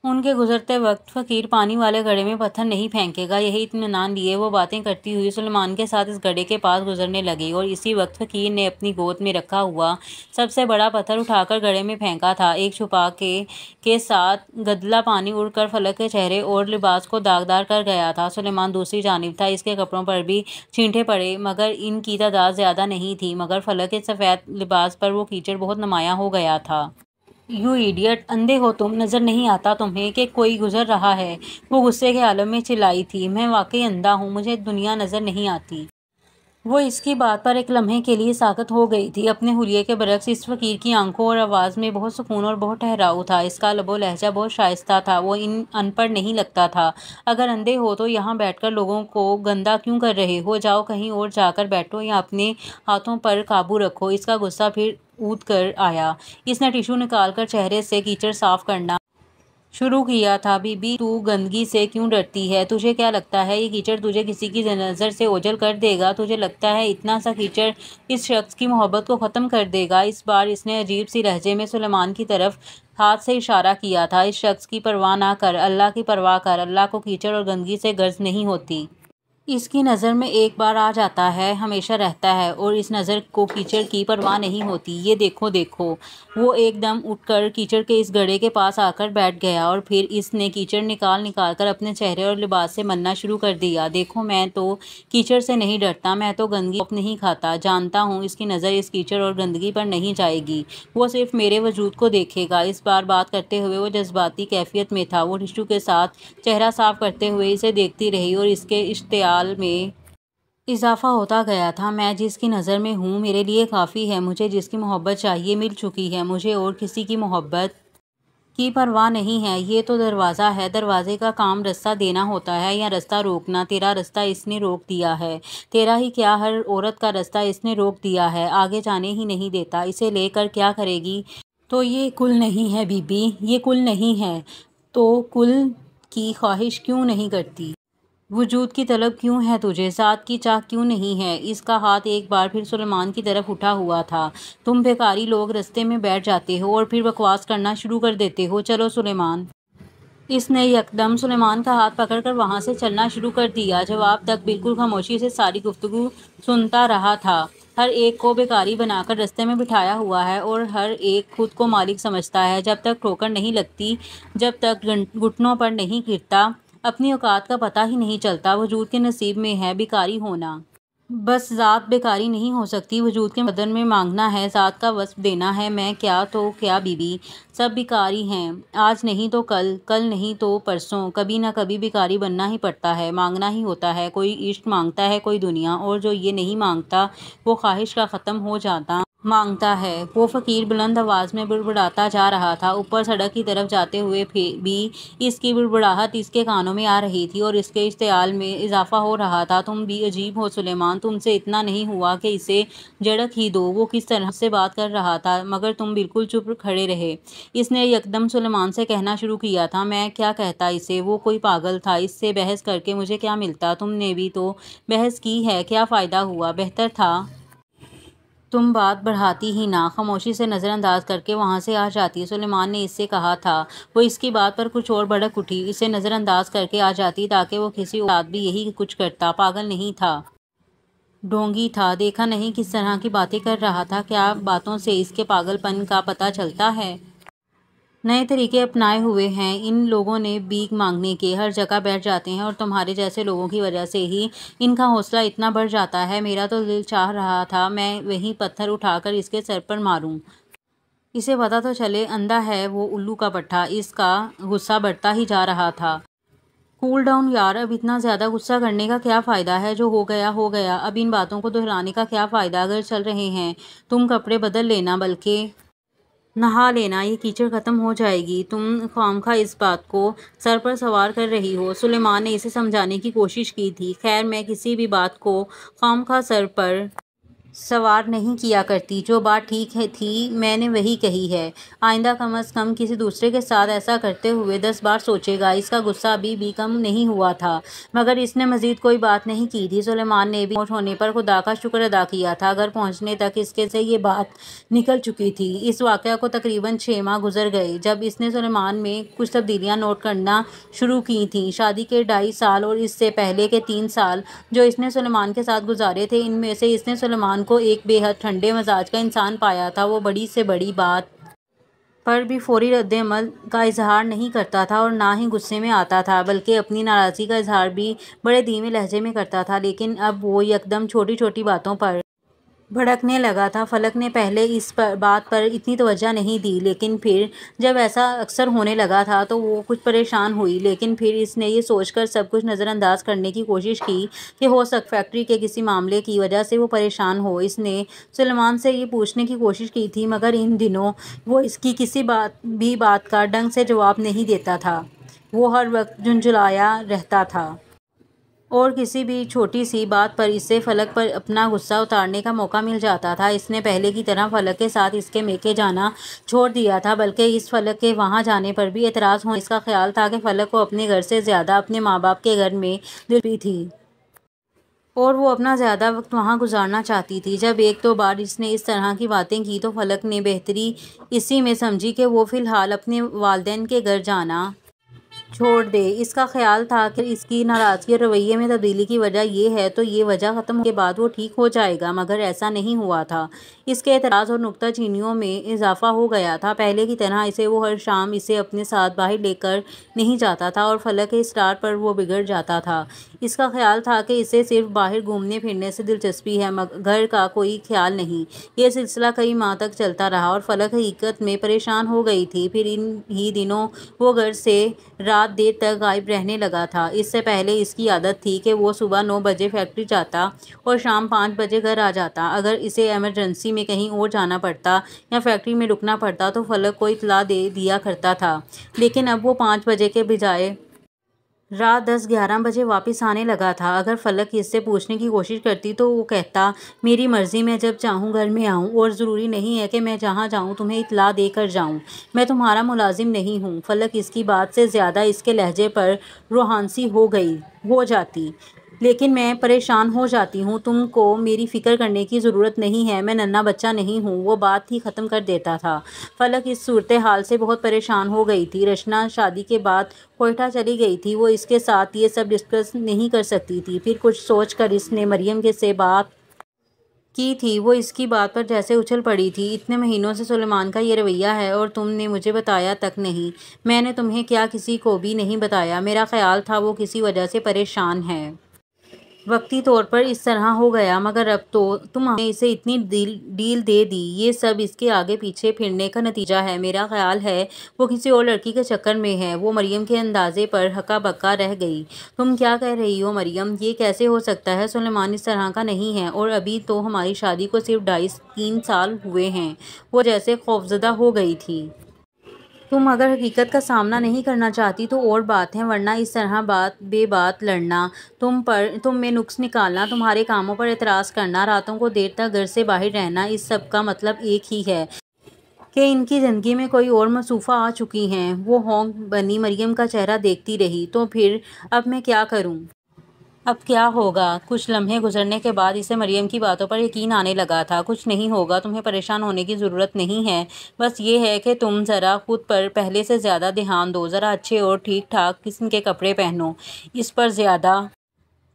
ان کے گزرتے وقت فقیر پانی والے گڑھے میں پتھر نہیں پھینکے گا۔ یہی اطمینان لیے وہ باتیں کرتی ہوئی سلیمان کے ساتھ اس گڑھے کے پاس گزرنے لگی اور اسی وقت فقیر نے اپنی گود میں رکھا ہوا سب سے بڑا پتھر اٹھا کر گڑھے میں پھینکا تھا۔ ایک چھپاکے کے ساتھ گدلا پانی اڑ کر فلک کے چہرے اور لباس کو داغدار کر گیا تھا۔ سلیمان دوسری جانب تھا۔ اس کے کپڑوں پر بھی چھینٹے پڑے، مگر ان کی تعداد زیادہ نہیں تھی، مگر فلک کے سفید لباس پر وہ کیچڑ بہت نمایاں ہو گیا تھا۔ یو ایڈیٹ، اندھے ہو تم، نظر نہیں آتا تمہیں کہ کوئی گزر رہا ہے؟ وہ غصے کے عالم میں چلائی تھی۔ میں واقعی اندھا ہوں، مجھے دنیا نظر نہیں آتی۔ وہ اس کی بات پر ایک لمحے کے لیے ساکت ہو گئی تھی۔ اپنے حلیے کے برعکس اس فقیر کی آنکھوں اور آواز میں بہت سکون اور بہت ٹھہراؤ تھا۔ اس کا لب و لہجہ بہت شائستہ تھا۔ وہ ان پڑھ نہیں لگتا تھا۔ اگر اندھے ہو تو یہاں بیٹھ کر لوگوں کو گندا کیوں کر رہے ہو؟ جاؤ کہیں اور جا کر بیٹھو یا اپنے ہاتھوں پر قابو رکھو۔ اس کا غصہ پھر اود کر آیا۔ اس نے ٹشو نکال کر چہرے سے کیچڑ صاف کرنا شروع کیا تھا۔ بی بی، تو گندگی سے کیوں ڈرتی ہے؟ تجھے کیا لگتا ہے یہ کیچڑ تجھے کسی کی نظر سے اوجھل کر دے گا؟ تجھے لگتا ہے اتنا سا کیچڑ اس شخص کی محبت کو ختم کر دے گا؟ اس بار اس نے عجیب سی لہجے میں سلیمان کی طرف ہاتھ سے اشارہ کیا تھا۔ اس شخص کی پرواہ نہ کر، اللہ کی پرواہ کر۔ اللہ کو کیچڑ اور گندگی سے غرض نہیں ہوتی۔ اس کی نظر میں ایک بار آ جاتا ہے، ہمیشہ رہتا ہے، اور اس نظر کو کیچڑ کی پرواہ نہیں ہوتی۔ یہ دیکھو دیکھو، وہ ایک دم اٹھ کر کیچڑ کے اس گڑھے کے پاس آ کر بیٹھ گیا، اور پھر اس نے کیچڑ نکال کر اپنے چہرے اور لباس سے ملنا شروع کر دیا۔ دیکھو، میں تو کیچڑ سے نہیں ڈرتا، میں تو گندگی نہیں کھاتا، جانتا ہوں اس کی نظر اس کیچڑ اور گندگی پر نہیں جائے گی، وہ صرف میرے وجود کو دیکھے گا۔ اس بار بات کرتے ہوئے وہ جذباتی کیفیت میں تھا، وہ ٹشو کے ساتھ چہرہ صاف کرتے ہوئے اسے دیکھتی رہی، اور اس کے اشتعال میں اضافہ ہوتا گیا تھا۔ میں جس کی نظر میں ہوں میرے لیے کافی ہے، مجھے جس کی محبت چاہیے مل چکی ہے، مجھے اور کسی کی محبت کی پرواہ نہیں ہے۔ یہ تو دروازہ ہے، دروازے کا کام رستہ دینا ہوتا ہے یا رستہ روکنا۔ تیرا رستہ اس نے روک دیا ہے، تیرا ہی کیا ہر عورت کا رستہ اس نے روک دیا ہے، آگے جانے ہی نہیں دیتا۔ اسے لے کر کیا کرے گی؟ تو یہ کل نہیں ہے بی بی، یہ کل نہیں ہے تو کل کی خواہش کیوں نہیں کرتی؟ وجود کی طلب کیوں ہے تجھے؟ ذات کی چاہ کیوں نہیں ہے؟ اس کا ہاتھ ایک بار پھر سلیمان کی طرف اٹھا ہوا تھا۔ تم بیکاری لوگ رستے میں بیٹھ جاتے ہو اور پھر بکواس کرنا شروع کر دیتے ہو، چلو سلیمان۔ اس نے یکدم سلیمان کا ہاتھ پکڑ کر وہاں سے چلنا شروع کر دیا۔ جواب تک بالکل خاموشی سے ساری گفتگو سنتا رہا تھا۔ ہر ایک کو بیکاری بنا کر رستے میں بٹھایا ہوا ہے، اور ہر ایک خود کو مالک سمجھتا ہے۔ جب تک ٹھوکر نہیں لگتی، جب تک گھٹنوں پر نہیں گرتا، اپنی اوقات کا پتہ ہی نہیں چلتا۔ وجود کے نصیب میں ہے بیکاری ہونا، بس ذات بیکاری نہیں ہو سکتی۔ وجود کے بدن میں مانگنا ہے، ذات کا وصف دینا ہے۔ میں کیا تو کیا بی بی، سب بیکاری ہیں، آج نہیں تو کل، کل نہیں تو پرسوں، کبھی نہ کبھی بیکاری بننا ہی پڑتا ہے، مانگنا ہی ہوتا ہے۔ کوئی عشق مانگتا ہے، کوئی دنیا، اور جو یہ نہیں مانگتا وہ خواہش کا ختم ہو جانا مانگتا ہے۔ وہ فقیر بلند آواز میں بڑبڑاتا جا رہا تھا، اوپر سڑک کی طرف جاتے ہوئے بھی اس کی بڑبڑاہٹ اس کے کانوں میں آ رہی تھی، اور اس کے اشتعال میں اضافہ ہو رہا تھا۔ تم بھی عجیب ہو سلیمان، تم سے اتنا نہیں ہوا کہ اسے جھڑک ہی دو۔ وہ کس طرح سے بات کر رہا تھا، مگر تم بالکل چپ کھڑے رہے۔ اس نے یکدم سلیمان سے کہنا شروع کیا تھا، میں کیا کہتا اسے، وہ کوئی پاگل تھا، اس سے بحث کر کے مجھے کیا ملتا؟ تم نے بھی تو بحث کی ہے، کیا فائدہ ہوا؟ بہتر تھا تم بات بڑھاتی ہی نہ، خاموشی سے نظر انداز کر کے وہاں سے آ جاتی۔ سلیمان نے اس سے کہا تھا۔ وہ اس کی بات پر کچھ اور بھڑک اٹھی، اسے نظر انداز کر کے آ جاتی تاکہ وہ کسی اور رات بھی یہی کچھ کرتا۔ پاگل نہیں تھا، ڈھونگی تھا، دیکھا نہیں کس طرح کی باتیں کر رہا تھا؟ کیا باتوں سے اس کے پاگل پن کا پتہ چلتا ہے؟ نئے طریقے اپنائے ہوئے ہیں ان لوگوں نے بھیک مانگنے کے، ہر جگہ بیٹھ جاتے ہیں، اور تمہارے جیسے لوگوں کی وجہ سے ہی ان کا حوصلہ اتنا بڑھ جاتا ہے۔ میرا تو دل چاہ رہا تھا میں وہیں پتھر اٹھا کر اس کے سر پر ماروں، اسے پتہ تو چلے، اندھا ہے وہ الو کا پٹھا۔ اس کا غصہ بڑھتا ہی جا رہا تھا۔ کول ڈاؤن یار، اب اتنا زیادہ غصہ کرنے کا کیا فائدہ ہے؟ جو ہو گیا ہو گیا، اب ان باتوں کو دہرانے کا کیا فائدہ؟ اگر چل رہے ہیں تم کپڑے بدل لینا، بلکہ نہا لینا، یہ کیچڑ ختم ہو جائے گی۔ تم خوامخواہ اس بات کو سر پر سوار کر رہی ہو۔ سلیمان نے اسے سمجھانے کی کوشش کی تھی، خیر میں کسی بھی بات کو خوامخواہ سر پر سوار نہیں کیا کرتی، جو بات ٹھیک تھی میں نے وہی کہی ہے۔ آئندہ کم از کم کسی دوسرے کے ساتھ ایسا کرتے ہوئے 10 بار سوچے گا۔ اس کا غصہ ابھی بھی کم نہیں ہوا تھا، مگر اس نے مزید کوئی بات نہیں کی تھی۔ سلیمان نے بھی خاموش ہونے پر خدا کا شکر ادا کیا تھا، گھر پہنچنے تک اس کے سے یہ بات نکل چکی تھی۔ اس واقعہ کو تقریباً 6 ماہ گزر گئے جب اس نے سلیمان میں کچھ تبدیلیاں نوٹ کرنا شروع کی تھیں۔ شادی کے 2.5 سال اور اس سے پہلے کے 3 سال جو اس نے سلیمان کے ساتھ گزارے تھے، ان میں سے اس نے سلیمان کو ایک بے حد ٹھنڈے مزاج کا انسان پایا تھا۔ وہ بڑی سے بڑی بات پر بھی فوری رد عمل کا اظہار نہیں کرتا تھا، اور نہ ہی غصے میں آتا تھا، بلکہ اپنی ناراضگی کا اظہار بھی بڑے دھیمے لہجے میں کرتا تھا۔ لیکن اب وہ یکدم چھوٹی چھوٹی باتوں پر بھڑکنے لگا تھا۔ فلک نے پہلے اس بات پر اتنی توجہ نہیں دی، لیکن پھر جب ایسا اکثر ہونے لگا تھا تو وہ کچھ پریشان ہوئی۔ لیکن پھر اس نے یہ سوچ کر سب کچھ نظر انداز کرنے کی کوشش کی کہ ہو سکتا فیکٹری کے کسی معاملے کی وجہ سے وہ پریشان ہو۔ اس نے سلیمان سے یہ پوچھنے کی کوشش کی تھی، مگر ان دنوں وہ اس کی کسی بھی بات کا ڈھنگ سے جواب نہیں دیتا تھا۔ وہ ہر وقت جھنجھلایا رہتا تھا، اور کسی بھی چھوٹی سی بات پر اسے فلک پر اپنا غصہ اتارنے کا موقع مل جاتا تھا۔ اس نے پہلے کی طرح فلک کے ساتھ اس کے میکے جانا چھوڑ دیا تھا، بلکہ اس فلک کے وہاں جانے پر بھی اعتراض ہونے لگا۔ اس کا خیال تھا کہ فلک کو اپنے گھر سے زیادہ اپنے ماں باپ کے گھر میں دلچسپی تھی، اور وہ اپنا زیادہ وقت وہاں گزارنا چاہتی تھی۔ جب 1-2 بار اس نے اس طرح کی باتیں کی تو فلک نے بہتری اسی میں سمجھی کہ وہ فی الحال اپنے والدین کے گھر جانا چھوڑ دے۔ اس کا خیال تھا کہ اس کی ناراضگی اور رویے میں تبدیلی کی وجہ یہ ہے تو یہ وجہ ختم ہونے کے بعد وہ ٹھیک ہو جائے گا، مگر ایسا نہیں ہوا تھا۔ اس کے اعتراض اور نکتہ چینیوں میں اضافہ ہو گیا تھا۔ پہلے کی طرح وہ ہر شام اسے اپنے ساتھ باہر لے کر نہیں جاتا تھا اور فلک کے اصرار پر وہ بگڑ جاتا تھا۔ اس کا خیال تھا کہ اسے صرف باہر گھومنے پھرنے سے دلچسپی ہے، گھر کا کوئی خیال نہیں۔ یہ سلسلہ کئی ماہ تک چلتا رہا اور فلک حقیقت میں پریشان ہو گئی تھی۔ پھر ان ہی دنوں وہ گھر سے رات دیر تک غائب رہنے لگا تھا۔ اس سے پہلے اس کی عادت تھی کہ وہ صبح 9 بجے فیکٹری جاتا اور شام 5 بجے گھر آ جاتا۔ اگر اسے ایمرجنسی میں کہیں اور جانا پڑتا یا فیکٹری میں رکنا پڑتا تو فلک کو اطلاع دے دیا کرتا تھا، لیکن اب وہ 5 بجے کے بجائے رات 10-11 بجے واپس آنے لگا تھا۔ اگر فلک اس سے پوچھنے کی کوشش کرتی تو وہ کہتا، میری مرضی، میں جب چاہوں گھر میں آؤں اور ضروری نہیں ہے کہ میں جہاں جاؤں تمہیں اطلاع دے کر جاؤں، میں تمہارا ملازم نہیں ہوں۔ فلک اس کی بات سے زیادہ اس کے لہجے پر روحانسی ہو جاتی۔ لیکن میں پریشان ہو جاتی ہوں، تم کو میری فکر کرنے کی ضرورت نہیں ہے، میں ننھا بچہ نہیں ہوں، وہ بات ہی ختم کر دیتا تھا۔ فلک اس صورتحال سے بہت پریشان ہو گئی تھی۔ رچنا شادی کے بعد کوئٹہ چلی گئی تھی، وہ اس کے ساتھ یہ سب ڈسکس نہیں کر سکتی تھی۔ پھر کچھ سوچ کر اس نے مریم سے بات کی تھی۔ وہ اس کی بات پر جیسے اچھل پڑی تھی، اتنے مہینوں سے سلیمان کا یہ رویہ ہے اور تم نے مجھے بتایا تک نہیں۔ میں نے تمہیں کیا کسی کو بھی نہیں بتایا، میرا خیال تھا وہ کسی وجہ سے پریشان ہے۔ وقتی طور پر اس طرح ہو گیا، مگر اب تو تم نے اسے اتنی ڈیل دے دی، یہ سب اس کے آگے پیچھے پھرنے کا نتیجہ ہے۔ میرا خیال ہے وہ کسی اور لڑکی کے چکر میں ہے۔ وہ مریم کے اندازے پر ہکا بکا رہ گئی۔ تم کیا کہہ رہی ہو مریم؟ یہ کیسے ہو سکتا ہے؟ سلیمان اس طرح کا نہیں ہے، اور ابھی تو ہماری شادی کو صرف 2.5-3 سال ہوئے ہیں۔ وہ جیسے خوفزدہ ہو گئی تھی۔ تم اگر حقیقت کا سامنا نہیں کرنا چاہتی تو اور بات ہے، ورنہ اس طرح بے بات لڑنا، تم میں نقص نکالنا، تمہارے کاموں پر اعتراض کرنا، راتوں کو دیر تک گھر سے باہر رہنا، اس سب کا مطلب ایک ہی ہے کہ ان کی زندگی میں کوئی اور مصروفیات آ چکی ہیں۔ وہ ہونک بنی مریم کا چہرہ دیکھتی رہی۔ تو پھر اب میں کیا کروں؟ اب کیا ہوگا؟ کچھ لمحے گزرنے کے بعد اسے مریم کی باتوں پر یقین آنے لگا تھا۔ کچھ نہیں ہوگا، تمہیں پریشان ہونے کی ضرورت نہیں ہے، بس یہ ہے کہ تم ذرا خود پر پہلے سے زیادہ دھیان دو، ذرا اچھے اور ٹھیک ٹھاک قسم کے کپڑے پہنو، اس پر زیادہ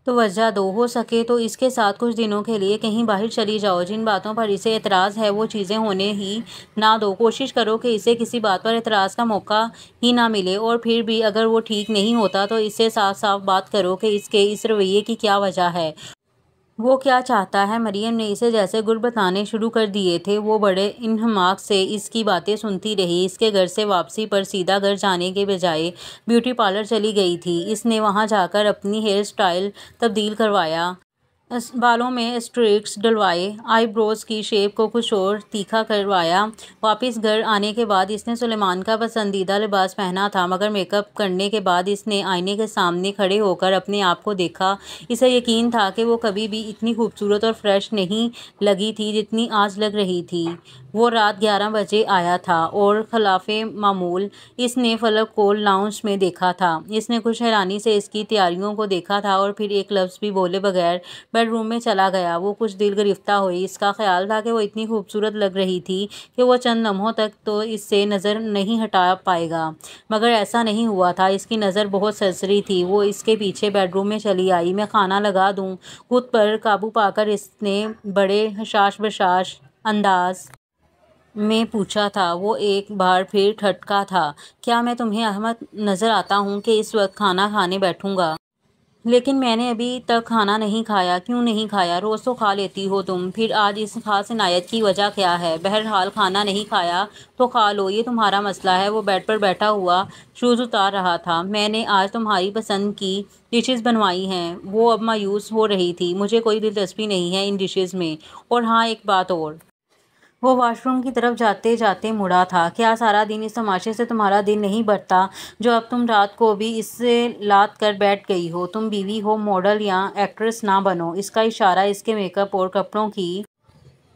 توجہ دو، ہو سکے تو اس کے ساتھ کچھ دنوں کے لیے کہیں باہر چلی جاؤ۔ جن باتوں پر اسے اعتراض ہے وہ چیزیں ہونے ہی نہ دو، کوشش کرو کہ اسے کسی بات پر اعتراض کا موقع ہی نہ ملے، اور پھر بھی اگر وہ ٹھیک نہیں ہوتا تو اس سے صاف صاف بات کرو کہ اس کے اس رویے کی کیا وجہ ہے، وہ کیا چاہتا ہے۔ مریم نے اسے جیسے گر بتانے شروع کر دیے تھے۔ وہ بڑے انہماک سے اس کی باتیں سنتی رہی۔ اس کے گھر سے واپسی پر سیدھا گھر جانے کے بجائے بیوٹی پارلر چلی گئی تھی۔ اس نے وہاں جا کر اپنی ہیئر سٹائل تبدیل کروایا، بالوں میں اسٹریکس ڈلوائے، آئی بروز کی شیپ کو کچھ اور تیکھا کروایا۔ واپس گھر آنے کے بعد اس نے سلیمان کا پسندیدہ لباس پہنا تھا، مگر میک اپ کرنے کے بعد اس نے آئینے کے سامنے کھڑے ہو کر اپنے آپ کو دیکھا۔ اسے یقین تھا کہ وہ کبھی بھی اتنی خوبصورت اور فریش نہیں لگی تھی جتنی آج لگ رہی تھی۔ وہ رات 11 بجے آیا تھا اور خلاف معمول اس نے فلک کو لاؤنج میں دیکھا تھا۔ اس نے کچھ حیرانی سے اس کی تیاریوں کو دیکھا تھا اور پھر ایک لفظ بھی بولے بغیر بیڈ روم میں چلا گیا۔ وہ کچھ دل گرفتہ ہوئی۔ اس کا خیال تھا کہ وہ اتنی خوبصورت لگ رہی تھی کہ وہ چند لمحوں تک تو اس سے نظر نہیں ہٹا پائے گا، مگر ایسا نہیں ہوا تھا۔ اس کی نظر بہت سرسری تھی۔ وہ اس کے پیچھے بیڈ روم میں چلی آئی۔ میں کھانا لگا دوں؟ خود پر قابو پا کر اس نے بڑے حشاش بشاش انداز میں پوچھا تھا۔ وہ ایک بار پھر ٹھٹکا تھا۔ کیا میں تمہیں احمق نظر آتا ہوں کہ اس وقت کھانا کھانے بیٹھوں گا؟ لیکن میں نے ابھی تک کھانا نہیں کھایا۔ کیوں نہیں کھایا؟ روز تو کھا لیتی ہو تم، پھر آج اس خاص عنایت کی وجہ کیا ہے؟ بہرحال کھانا نہیں کھایا تو کھا لو، یہ تمہارا مسئلہ ہے۔ وہ بیڈ پر بیٹھا ہوا شوز اتار رہا تھا۔ میں نے آج تمہاری پسند کی ڈشز بنوائی ہیں۔ وہ اب مایوس ہو رہی تھی۔ مجھے کوئی دلچسپی نہیں ہے ان ڈشز میں، اور ہاں ایک بات اور۔ وہ واش روم کی طرف جاتے جاتے مڑا تھا۔ کیا سارا دن اس تماشے سے تمہارا دل نہیں بھرتا جو اب تم رات کو بھی اس سے لاد کر بیٹھ گئی ہو؟ تم بیوی ہو، ماڈل یا ایکٹریس نہ بنو۔ اس کا اشارہ اس کے میک اپ اور کپڑوں کی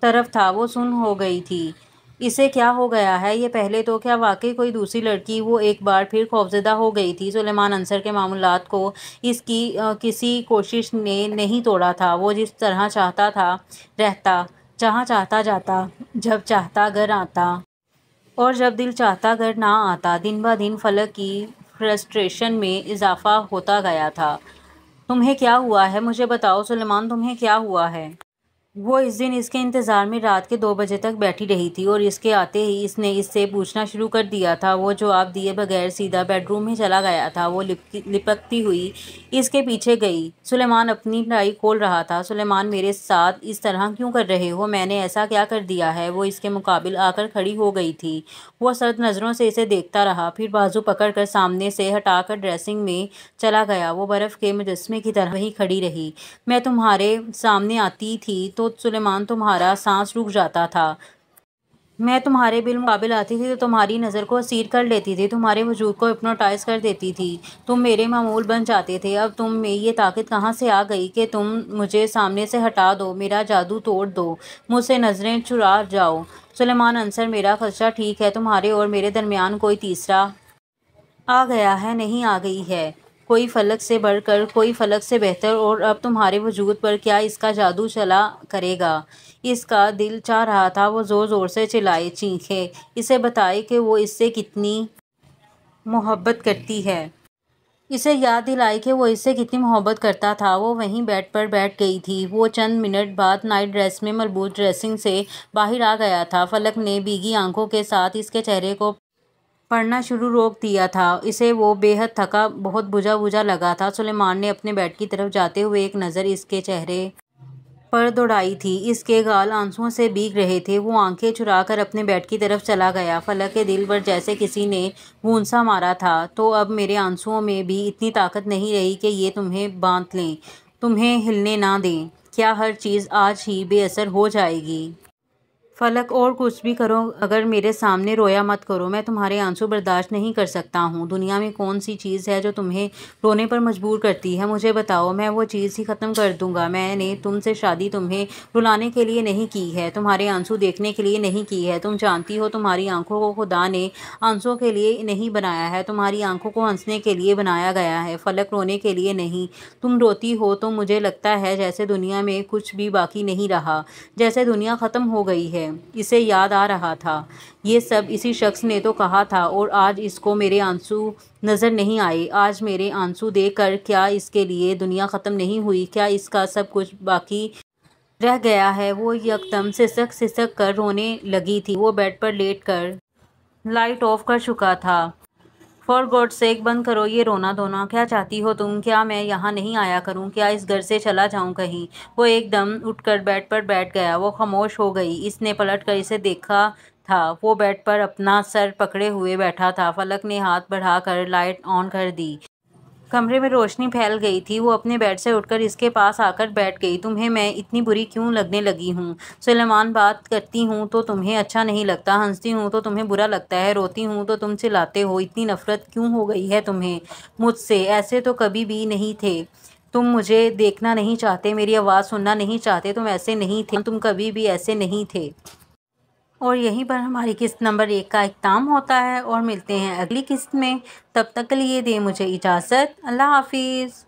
طرف تھا۔ وہ سن ہو گئی تھی۔ اسے کیا ہو گیا ہے یہ پہلے تو کیا واقعی کوئی دوسری لڑکی؟ وہ ایک بار پھر خوفزدہ ہو گئی تھی۔ سلیمان انصر کے معمولات کو اس کی کسی کوشش نے نہیں توڑا تھا۔ وہ جس طرح چاہتا تھا رہتا، جہاں چاہتا جاتا، جب چاہتا گھر آتا اور جب دل چاہتا گھر نہ آتا۔ دن بہ دن فلک کی فرسٹریشن میں اضافہ ہوتا گیا تھا۔ تمہیں کیا ہوا ہے؟ مجھے بتاؤ سلیمان، تمہیں کیا ہوا ہے؟ وہ اس دن اس کے انتظار میں رات کے 2 بجے تک بیٹھی رہی تھی اور اس کے آتے ہی اس نے اس سے پوچھنا شروع کر دیا تھا۔ وہ جواب دیے بغیر سیدھا بیڈ روم میں چلا گیا تھا۔ وہ لپکتی ہوئی اس کے پیچھے گئی۔ سلیمان اپنی ٹائی کھول رہا تھا۔ سلیمان، میرے ساتھ اس طرح کیوں کر رہے ہو؟ میں نے ایسا کیا کر دیا ہے؟ وہ اس کے مقابل آ کر کھڑی ہو گئی تھی۔ وہ سرد نظروں سے اسے دیکھتا رہا، پھر بازو پکڑ کر سامنے سے ہٹا کر ڈریسنگ میں چلا گیا۔ وہ برف کے مجسمے کی طرح وہیں کھڑی رہی۔ میں تمہارے سامنے آتی تھی تو سلیمان تمہارا سانس رک جاتا تھا۔ میں تمہارے بالمقابل آتی تھی تو تمہاری نظر کو اسیر کر لیتی تھی، تمہارے وجود کو ہپنوٹائز کر دیتی تھی، تم میرے معمول بن جاتے تھے۔ اب تم میں یہ طاقت کہاں سے آ گئی کہ تم مجھے سامنے سے ہٹا دو، میرا جادو توڑ دو، مجھ سے نظریں چرا جاؤ؟ سلیمان عنصر، میرا خدشہ ٹھیک ہے، تمہارے اور میرے درمیان کوئی تیسرا آ گیا ہے، نہیں آ گئی ہے کوئی فلک سے بڑھ کر، کوئی فلک سے بہتر، اور اب تمہارے وجود پر کیا اس کا جادو چلا کرے گا؟ اس کا دل چاہ رہا تھا وہ زور زور سے چلائے، چیخے، اسے بتائے کہ وہ اس سے کتنی محبت کرتی ہے، اسے یاد دلائے کہ وہ اس سے کتنی محبت کرتا تھا۔ وہ وہیں بیڈ پر بیٹھ گئی تھی۔ وہ چند منٹ بعد نائٹ ڈریس میں ملبوس ڈریسنگ سے باہر آ گیا تھا۔ فلک نے بھیگی آنکھوں کے ساتھ اس کے چہرے کو پڑھنا شروع روک دیا تھا۔ اسے وہ بے حد تھکا، بہت بجھا بجھا لگا تھا۔ سلیمان نے اپنے بیڈ کی طرف جاتے ہوئے ایک نظر اس کے چہرے پر دوڑائی تھی۔ اس کے گال آنسوؤں سے بھیگ رہے تھے۔ وہ آنکھیں چرا کر اپنے بیڈ کی طرف چلا گیا۔ فلک کے دل پر جیسے کسی نے گھونسا مارا تھا۔ تو اب میرے آنسوؤں میں بھی اتنی طاقت نہیں رہی کہ یہ تمہیں باندھ لیں، تمہیں ہلنے نہ دیں؟ کیا ہر چیز آج ہی بے اثر ہو جائے گی؟ فلک، اور کچھ بھی کرو، اگر میرے سامنے رویا مت کرو، میں تمہارے آنسو برداشت نہیں کر سکتا ہوں۔ دنیا میں کون سی چیز ہے جو تمہیں رونے پر مجبور کرتی ہے؟ مجھے بتاؤ، میں وہ چیز ہی ختم کر دوں گا۔ میں نے تم سے شادی تمہیں رلانے کے لیے نہیں کی ہے، تمہارے آنسو دیکھنے کے لیے نہیں کی ہے۔ تم جانتی ہو تمہاری آنکھوں کو خدا نے آنسوؤں کے لیے نہیں بنایا ہے، تمہاری آنکھوں کو ہنسنے کے لیے بنایا گیا ہے، فلک، رونے کے لیے نہیں۔ تم روتی ہو تو مجھے لگتا ہے جیسے دنیا میں کچھ بھی باقی نہیں رہا، جیسے دنیا ختم ہو گئی ہے۔ اسے یاد آ رہا تھا، یہ سب اسی شخص نے تو کہا تھا، اور آج اس کو میرے آنسو نظر نہیں آئے۔ آج میرے آنسو دیکھ کر کیا اس کے لیے دنیا ختم نہیں ہوئی؟ کیا اس کا سب کچھ باقی رہ گیا ہے؟ وہ یکدم سسک سسک کر رونے لگی تھی۔ وہ بیڈ پر لیٹ کر لائٹ آف کر چکا تھا۔ فار گاڈ سیک، بند کرو یہ رونا دھونا۔ کیا چاہتی ہو تم؟ کیا میں یہاں نہیں آیا کروں؟ کیا اس گھر سے چلا جاؤں کہیں؟ وہ ایک دم اٹھ کر بیڈ پر بیٹھ گیا۔ وہ خاموش ہو گئی۔ اس نے پلٹ کر اسے دیکھا تھا۔ وہ بیڈ پر اپنا سر پکڑے ہوئے بیٹھا تھا۔ فلک نے ہاتھ بڑھا کر لائٹ آن کر دی۔ کمرے میں روشنی پھیل گئی تھی۔ وہ اپنے بیڈ سے اٹھ کر اس کے پاس آ کر بیٹھ گئی۔ تمہیں میں اتنی بری کیوں لگنے لگی ہوں؟ سلیمان، بات کرتی ہوں تو تمہیں اچھا نہیں لگتا، ہنستی ہوں تو تمہیں برا لگتا ہے، روتی ہوں تو تم چلاتے ہو۔ اتنی نفرت کیوں ہو گئی ہے تمہیں مجھ سے؟ ایسے تو کبھی بھی نہیں تھے۔ تم مجھے دیکھنا نہیں چاہتے، میری آواز سننا نہیں چاہتے، تم ایسے نہیں تھے، تم کبھی بھی ایسے نہیں تھے۔ اور یہیں پر ہماری قسط نمبر 1 کا اختتام ہوتا ہے، اور ملتے ہیں اگلی قسط میں۔ تب تک کے لیے دیں مجھے اجازت۔ اللہ حافظ۔